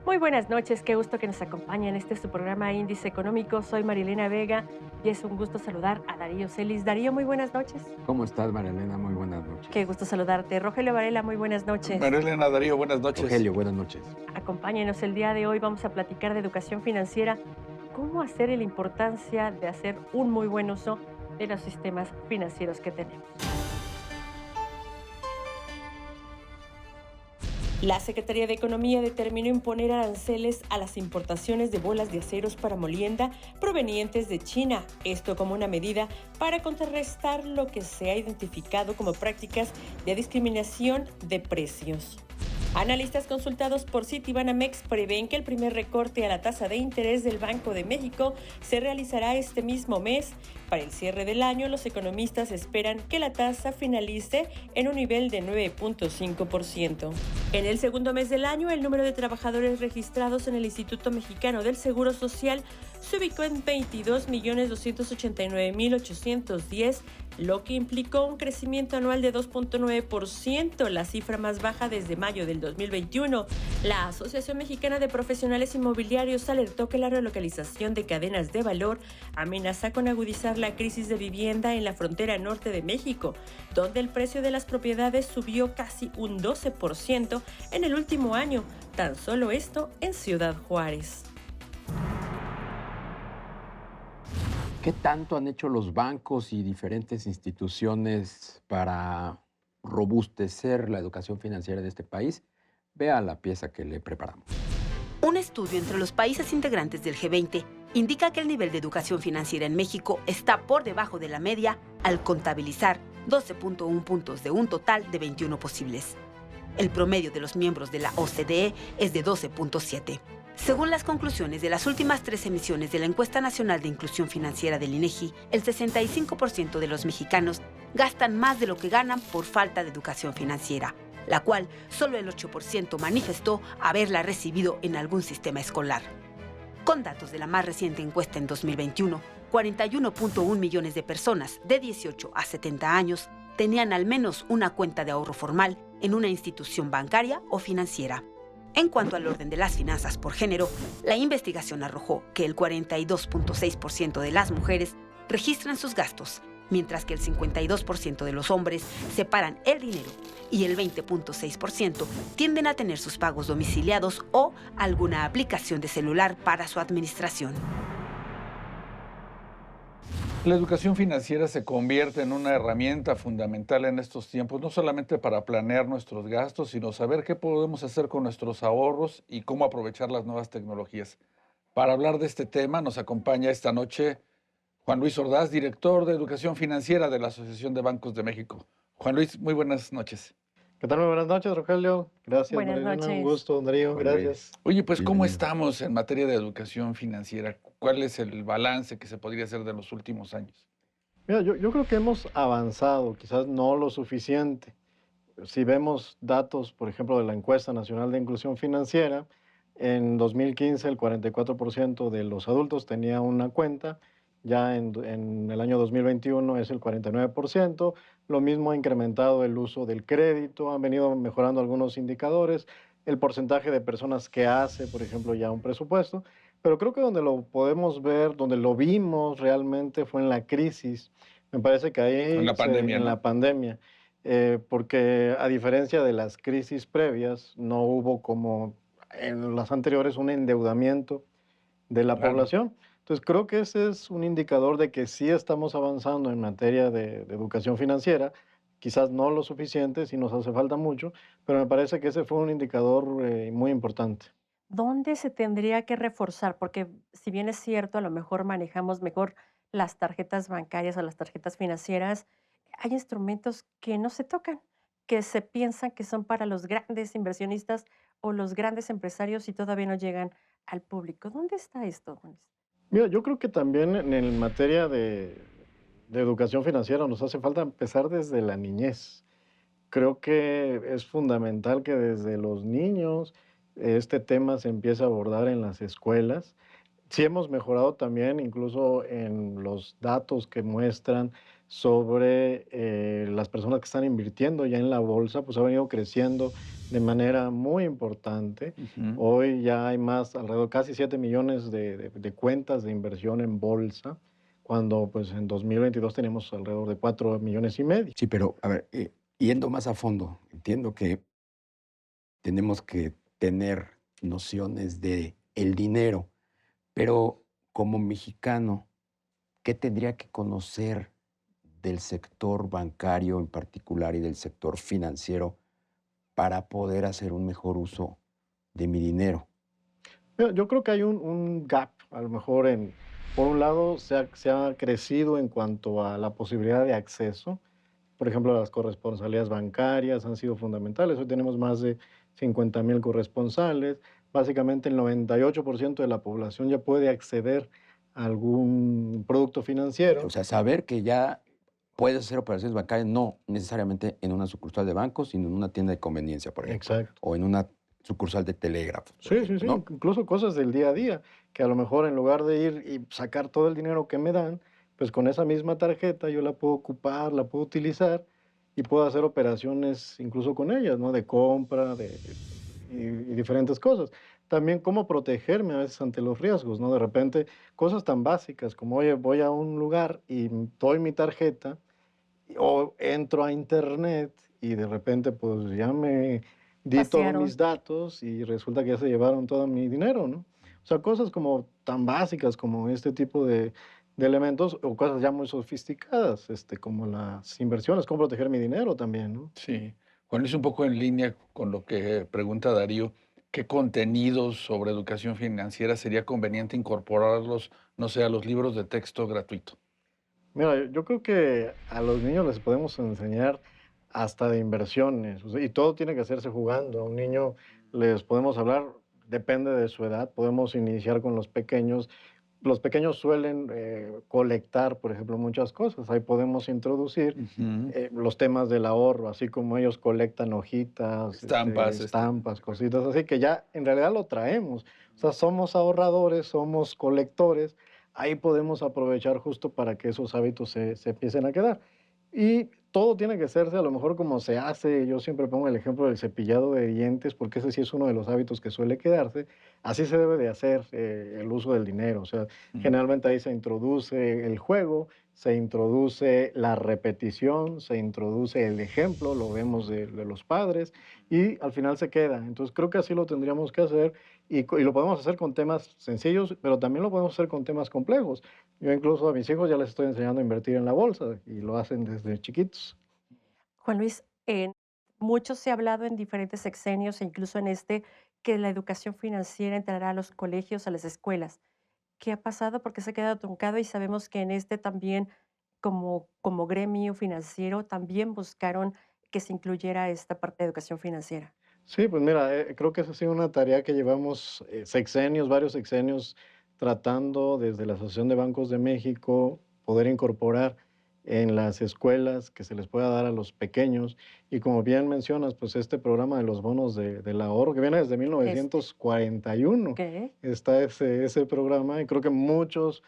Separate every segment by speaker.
Speaker 1: Muy buenas noches, qué gusto que nos acompañen. Este es su programa Índice Económico. Soy Marilena Vega y es un gusto saludar a Darío Celis. Darío, muy buenas noches.
Speaker 2: ¿Cómo estás, María Elena? Muy buenas
Speaker 1: Qué
Speaker 2: noches.
Speaker 1: gusto saludarte. Rogelio Varela, muy buenas noches.
Speaker 3: Marilena, Darío, buenas noches.
Speaker 2: Rogelio, buenas noches.
Speaker 1: Acompáñenos el día de hoy. Vamos a platicar de educación financiera, cómo hacer y la importancia de hacer un muy buen uso de los sistemas financieros que tenemos. La Secretaría de Economía determinó imponer aranceles a las importaciones de bolas de aceros para molienda provenientes de China, esto como una medida para contrarrestar lo que se ha identificado como prácticas de discriminación de precios. Analistas consultados por Citibanamex prevén que el primer recorte a la tasa de interés del Banco de México se realizará este mismo mes. Para el cierre del año, los economistas esperan que la tasa finalice en un nivel de 9.5%. En el segundo mes del año, el número de trabajadores registrados en el Instituto Mexicano del Seguro Social se ubicó en 22.289.810, lo que implicó un crecimiento anual de 2.9%, la cifra más baja desde mayo del 2021. La Asociación Mexicana de Profesionales Inmobiliarios alertó que la relocalización de cadenas de valor amenaza con agudizar la crisis de vivienda en la frontera norte de México, donde el precio de las propiedades subió casi un 12% en el último año, tan solo esto en Ciudad Juárez.
Speaker 2: ¿Qué tanto han hecho los bancos y diferentes instituciones para robustecer la educación financiera de este país? Vea la pieza que le preparamos.
Speaker 4: Un estudio entre los países integrantes del G20 indica que el nivel de educación financiera en México está por debajo de la media al contabilizar 12.1 puntos de un total de 21 posibles. El promedio de los miembros de la OCDE es de 12.7. Según las conclusiones de las últimas 3 emisiones de la Encuesta Nacional de Inclusión Financiera del INEGI, el 65% de los mexicanos gastan más de lo que ganan por falta de educación financiera, la cual solo el 8% manifestó haberla recibido en algún sistema escolar. Con datos de la más reciente encuesta en 2021, 41.1 millones de personas de 18 a 70 años tenían al menos una cuenta de ahorro formal en una institución bancaria o financiera. En cuanto al orden de las finanzas por género, la investigación arrojó que el 42.6% de las mujeres registran sus gastos, mientras que el 52% de los hombres separan el dinero y el 20.6% tienden a tener sus pagos domiciliados o alguna aplicación de celular para su administración.
Speaker 3: La educación financiera se convierte en una herramienta fundamental en estos tiempos, no solamente para planear nuestros gastos, sino saber qué podemos hacer con nuestros ahorros y cómo aprovechar las nuevas tecnologías. Para hablar de este tema nos acompaña esta noche Juan Luis Ordaz, director de Educación Financiera de la Asociación de Bancos de México. Juan Luis, muy buenas noches.
Speaker 5: ¿Qué tal? Muy buenas noches, Rogelio. Gracias,
Speaker 1: Buenas
Speaker 5: Marilena. Un
Speaker 1: noches.
Speaker 5: gusto, Darío.
Speaker 2: Juan
Speaker 5: Gracias.
Speaker 2: Luis,
Speaker 3: Oye, pues, ¿cómo
Speaker 2: bienvenido.
Speaker 3: estamos en materia de educación financiera? ¿Cuál es el balance que se podría hacer de los últimos años?
Speaker 5: Mira, yo creo que hemos avanzado, quizás no lo suficiente. Si vemos datos, por ejemplo, de la Encuesta Nacional de Inclusión Financiera, en 2015 el 44% de los adultos tenía una cuenta, ya en el año 2021 es el 49%, lo mismo ha incrementado el uso del crédito, han venido mejorando algunos indicadores, el porcentaje de personas que hace, por ejemplo, ya un presupuesto, pero creo que donde lo podemos ver, donde lo vimos realmente fue en la crisis, me parece que
Speaker 3: En
Speaker 5: ahí
Speaker 3: la pandemia,
Speaker 5: en
Speaker 3: ¿no?
Speaker 5: la pandemia porque a diferencia de las crisis previas, no hubo como en las anteriores un endeudamiento de la
Speaker 3: Claro.
Speaker 5: población. Entonces, creo que ese es un indicador de que sí estamos avanzando en materia de educación financiera, quizás no lo suficiente, sí nos hace falta mucho, pero me parece que ese fue un indicador muy importante.
Speaker 1: ¿Dónde se tendría que reforzar? Porque si bien es cierto, a lo mejor manejamos mejor las tarjetas bancarias o las tarjetas financieras, hay instrumentos que no se tocan, que se piensan que son para los grandes inversionistas o los grandes empresarios y todavía no llegan al público. ¿Dónde está esto?
Speaker 5: Mira, yo creo que también en materia de educación financiera nos hace falta empezar desde la niñez. Creo que es fundamental que desde los niños este tema se empiece a abordar en las escuelas. Sí hemos mejorado también, incluso en los datos que muestran sobre las personas que están invirtiendo ya en la bolsa, pues ha venido creciendo de manera muy importante.
Speaker 3: Ujú.
Speaker 5: Hoy ya hay más, alrededor casi 7 millones de cuentas de inversión en bolsa, cuando pues en 2022 teníamos alrededor de 4 millones y medio.
Speaker 2: Sí, pero a ver, yendo más a fondo, entiendo que tenemos que tener nociones de el dinero, pero como mexicano, ¿qué tendría que conocer del sector bancario en particular y del sector financiero para poder hacer un mejor uso de mi dinero?
Speaker 5: Mira, yo creo que hay un gap, a lo mejor por un lado se ha crecido en cuanto a la posibilidad de acceso. Por ejemplo, las corresponsalías bancarias han sido fundamentales. Hoy tenemos más de 50,000 corresponsales. Básicamente el 98% de la población ya puede acceder a algún producto
Speaker 2: O
Speaker 5: financiero.
Speaker 2: sea, saber que ya puedes hacer operaciones bancarias no necesariamente en una sucursal de banco, sino en una tienda de conveniencia, por ejemplo,
Speaker 5: Exacto.
Speaker 2: o en una sucursal de telégrafos, por
Speaker 5: Sí, sí,
Speaker 2: ejemplo,
Speaker 5: sí,
Speaker 2: ¿no?
Speaker 5: incluso cosas del día a día, que a lo mejor en lugar de ir y sacar todo el dinero que me dan, pues con esa misma tarjeta yo la puedo ocupar, la puedo utilizar y puedo hacer operaciones incluso con ellas, ¿no? De compra, y diferentes cosas. También cómo protegerme a veces ante los riesgos, ¿no? De repente, cosas tan básicas como, oye, voy a un lugar y doy mi tarjeta o entro a internet y de repente pues ya me di todos
Speaker 1: Vaciaron.
Speaker 5: mis datos y resulta que ya se llevaron todo mi dinero, ¿no? O sea, cosas como tan básicas como este tipo de elementos o cosas ya muy sofisticadas, como las inversiones, cómo proteger mi dinero también, ¿no?
Speaker 3: Sí. Bueno, es un poco en línea con lo que pregunta Darío. ¿Qué contenidos sobre educación financiera sería conveniente incorporarlos, no sé, a los libros de texto gratuito?
Speaker 5: Mira, yo creo que a los niños les podemos enseñar hasta de inversiones, o sea, y todo tiene que hacerse jugando. A un niño les podemos hablar, depende de su edad, podemos iniciar con los pequeños. Los pequeños suelen colectar, por ejemplo, muchas cosas. Ahí podemos introducir
Speaker 3: Ujú.
Speaker 5: los temas del ahorro, así como ellos colectan hojitas,
Speaker 3: Estampas,
Speaker 5: estampas, cositas así, que ya en realidad lo traemos. O sea, somos ahorradores, somos colectores, ahí podemos aprovechar justo para que esos hábitos se empiecen a quedar. Y todo tiene que hacerse a lo mejor como se hace, yo siempre pongo el ejemplo del cepillado de dientes, porque ese sí es uno de los hábitos que suele quedarse. Así se debe de hacer el uso del dinero. O sea,
Speaker 3: Mm.
Speaker 5: generalmente ahí se introduce el juego, se introduce la repetición, se introduce el ejemplo, lo vemos de los padres, y al final se queda. Entonces creo que así lo tendríamos que hacer y lo podemos hacer con temas sencillos, pero también lo podemos hacer con temas complejos. Yo incluso a mis hijos ya les estoy enseñando a invertir en la bolsa y lo hacen desde chiquitos.
Speaker 1: Juan Luis, mucho se ha hablado en diferentes sexenios e incluso en este que la educación financiera entrará a los colegios, a las escuelas. ¿Qué ha pasado? Porque se ha quedado truncado y sabemos que en este también, como gremio financiero, también buscaron que se incluyera esta parte de educación financiera.
Speaker 5: Sí, pues mira, creo que esa ha sido una tarea que llevamos sexenios, varios sexenios, tratando desde la Asociación de Bancos de México poder incorporar en las escuelas que se les pueda dar a los pequeños. Y como bien mencionas, pues este programa de los bonos del ahorro, que viene desde
Speaker 1: Este,
Speaker 5: 1941,
Speaker 1: ¿qué?
Speaker 5: está ese programa y creo que muchos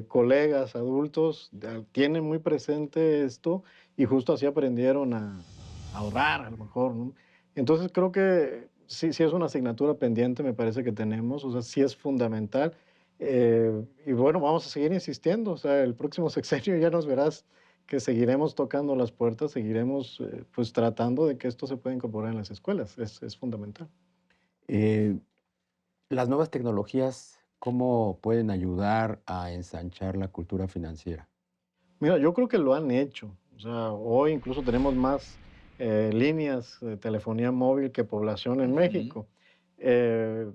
Speaker 5: colegas adultos tienen muy presente esto y justo así aprendieron a ahorrar a lo mejor, ¿no? Entonces creo que sí, sí es una asignatura pendiente, me parece que tenemos, o sea, sí es fundamental. Y bueno, vamos a seguir insistiendo, o sea, el próximo sexenio ya nos verás que seguiremos tocando las puertas, seguiremos pues tratando de que esto se pueda incorporar en las escuelas, es fundamental.
Speaker 2: Eh, las nuevas tecnologías, ¿cómo pueden ayudar a ensanchar la cultura financiera?
Speaker 5: Mira, yo creo que lo han hecho. O sea, hoy incluso tenemos más líneas de telefonía móvil que población en
Speaker 3: Ujú.
Speaker 5: México. Eh,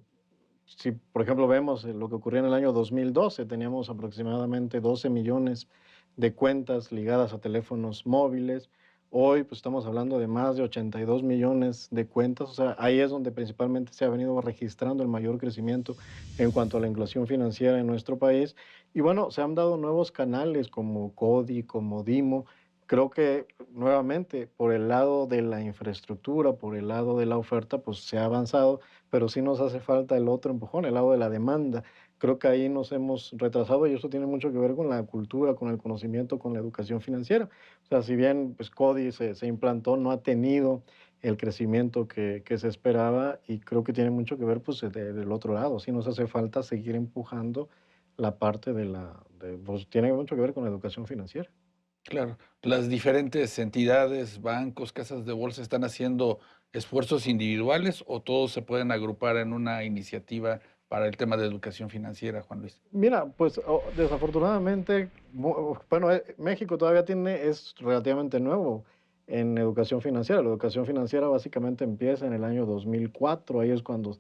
Speaker 5: si, por ejemplo, vemos lo que ocurrió en el año 2012, teníamos aproximadamente 12 millones de cuentas ligadas a teléfonos móviles. Hoy, pues estamos hablando de más de 82 millones de cuentas. O sea, ahí es donde principalmente se ha venido registrando el mayor crecimiento en cuanto a la inclusión financiera en nuestro país. Y bueno, se han dado nuevos canales como CODI, como DIMO, Creo que nuevamente por el lado de la infraestructura, por el lado de la oferta, pues se ha avanzado, pero sí nos hace falta el otro empujón, el lado de la demanda. Creo que ahí nos hemos retrasado y eso tiene mucho que ver con la cultura, con el conocimiento, con la educación financiera. O sea, si bien pues CODI se implantó, no ha tenido el crecimiento que se esperaba y creo que tiene mucho que ver pues del otro lado. Sí nos hace falta seguir empujando la parte pues tiene mucho que ver con la educación financiera.
Speaker 3: Claro, las diferentes entidades, bancos, casas de bolsa están haciendo esfuerzos individuales o todos se pueden agrupar en una iniciativa para el tema de educación financiera, Juan Luis.
Speaker 5: Mira, pues desafortunadamente, bueno, México todavía es relativamente nuevo en educación financiera. La educación financiera básicamente empieza en el año 2004, ahí es cuando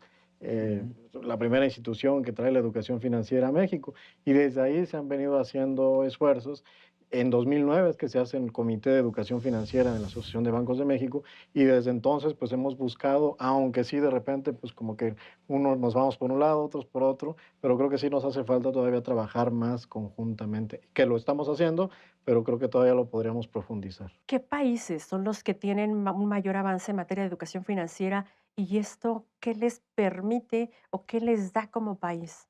Speaker 5: la primera institución que trae la educación financiera a México, y desde ahí se han venido haciendo esfuerzos. En 2009 es que se hace el Comité de Educación Financiera en la Asociación de Bancos de México, y desde entonces pues hemos buscado, aunque sí de repente pues como que unos nos vamos por un lado, otros por otro, pero creo que sí nos hace falta todavía trabajar más conjuntamente, que lo estamos haciendo, pero creo que todavía lo podríamos profundizar.
Speaker 1: ¿Qué países son los que tienen un mayor avance en materia de educación financiera y esto qué les permite o qué les da como país?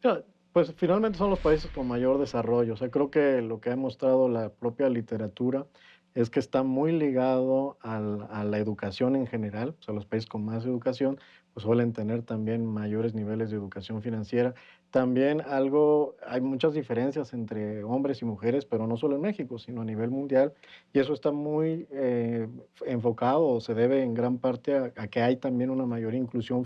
Speaker 5: Ya, pues finalmente son los países con mayor desarrollo. O sea, creo que lo que ha mostrado la propia literatura es que está muy ligado a la educación en general. O sea, los países con más educación pues suelen tener también mayores niveles de educación financiera. También hay muchas diferencias entre hombres y mujeres, pero no solo en México, sino a nivel mundial. Y eso está muy enfocado o se debe en gran parte a que hay también una mayor inclusión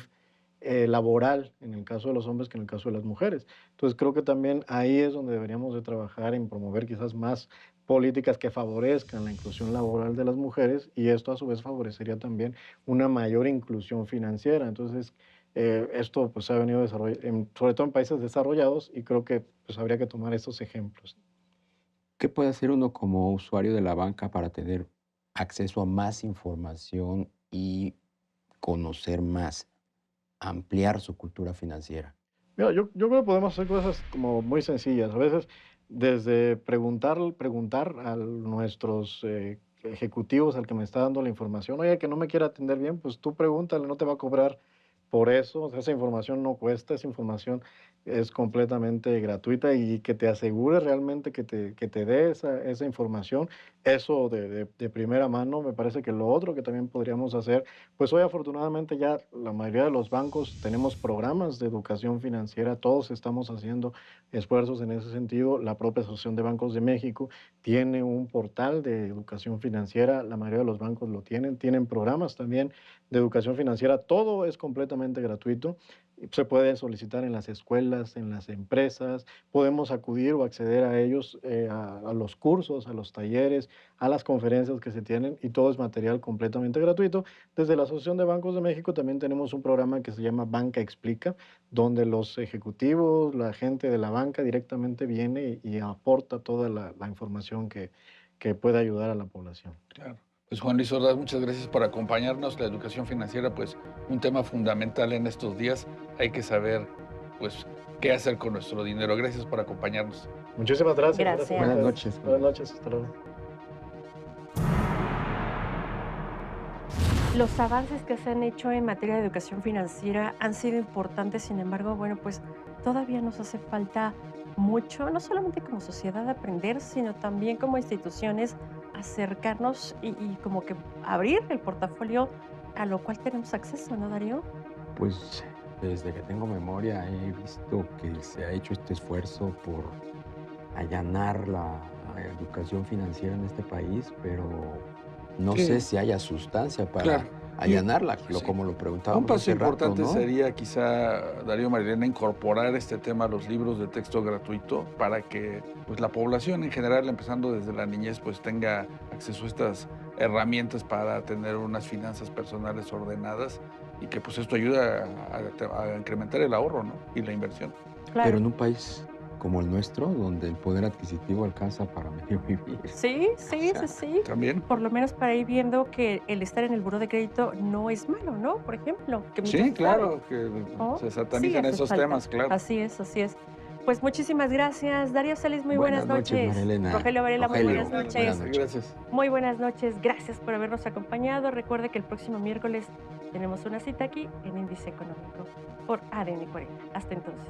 Speaker 5: laboral en el caso de los hombres que en el caso de las mujeres. Entonces creo que también ahí es donde deberíamos de trabajar en promover quizás más políticas que favorezcan la inclusión laboral de las mujeres y esto a su vez favorecería también una mayor inclusión financiera. Entonces esto pues se ha venido desarrollando, sobre todo en países desarrollados y creo que pues habría que tomar estos ejemplos.
Speaker 2: ¿Qué puede hacer uno como usuario de la banca para tener acceso a más información y conocer más, ampliar su cultura financiera?
Speaker 5: Mira, yo creo que podemos hacer cosas como muy sencillas. A veces, desde preguntar a nuestros ejecutivos, al que me está dando la información, oye, que no me quiera atender bien, pues tú pregúntale, no te va a cobrar por eso. O sea, esa información no cuesta, esa información es completamente gratuita y que te asegure realmente que te dé esa información. Eso de primera mano, me parece que lo otro que también podríamos hacer, pues hoy afortunadamente ya la mayoría de los bancos tenemos programas de educación financiera, todos estamos haciendo esfuerzos en ese sentido. La propia Asociación de Bancos de México tiene un portal de educación financiera, la mayoría de los bancos lo tienen programas también de educación financiera, todo es completamente gratuito. Se puede solicitar en las escuelas, en las empresas, podemos acudir o acceder a ellos, a los cursos, a los talleres, a las conferencias que se tienen y todo es material completamente gratuito. Desde la Asociación de Bancos de México también tenemos un programa que se llama Banca Explica, donde los ejecutivos, la gente de la banca directamente viene y aporta toda la información que puede ayudar a la población.
Speaker 3: Claro. Pues Juan Luis Ordaz, muchas gracias por acompañarnos. La educación financiera, pues un tema fundamental en estos días. Hay que saber, pues, qué hacer con nuestro dinero. Gracias por acompañarnos.
Speaker 5: Muchísimas gracias.
Speaker 1: Gracias.
Speaker 2: Buenas noches.
Speaker 5: Buenas noches, hasta luego.
Speaker 1: Los avances que se han hecho en materia de educación financiera han sido importantes, sin embargo, bueno, pues todavía nos hace falta mucho, no solamente como sociedad aprender, sino también como instituciones acercarnos y como que abrir el portafolio a lo cual tenemos acceso, ¿no, Darío?
Speaker 2: Pues desde que tengo memoria he visto que se ha hecho este esfuerzo por allanar la educación financiera en este país, pero no
Speaker 3: Sí.
Speaker 2: sé si haya sustancia para
Speaker 3: Claro.
Speaker 2: allanarla,
Speaker 3: Sí.
Speaker 2: como lo preguntábamos
Speaker 3: Un paso
Speaker 2: hace rato,
Speaker 3: importante
Speaker 2: ¿no?
Speaker 3: sería quizá, Darío, Marilena, incorporar este tema a los libros de texto gratuito para que pues, la población en general, empezando desde la niñez, pues tenga acceso a estas herramientas para tener unas finanzas personales ordenadas y que pues esto ayuda a incrementar el ahorro, ¿no? Y la inversión.
Speaker 1: Claro.
Speaker 2: Pero en un país como el nuestro, donde el poder adquisitivo alcanza para medio vivir.
Speaker 1: Sí, sí,
Speaker 2: O sea,
Speaker 1: sí, sí.
Speaker 3: También.
Speaker 1: Por lo menos para ir viendo que el estar en el buró de crédito no es malo, ¿no? Por ejemplo. Que muchos
Speaker 3: Sí,
Speaker 1: saben,
Speaker 3: claro, que
Speaker 1: ¿no?
Speaker 3: se
Speaker 1: Sí,
Speaker 3: satanizan
Speaker 1: hace
Speaker 3: esos
Speaker 1: falta.
Speaker 3: temas, claro.
Speaker 1: Así es, así es. Pues pues muchísimas gracias. Darío Celis, muy buenas noches.
Speaker 2: María Elena.
Speaker 1: Rogelio Varela, muy
Speaker 2: Rogelio,
Speaker 1: buenas noches.
Speaker 2: buenas noches.
Speaker 3: Gracias.
Speaker 1: Muy buenas noches, gracias por habernos acompañado. Recuerde que el próximo miércoles tenemos una cita aquí en Índice Económico por ADN 40. Hasta entonces.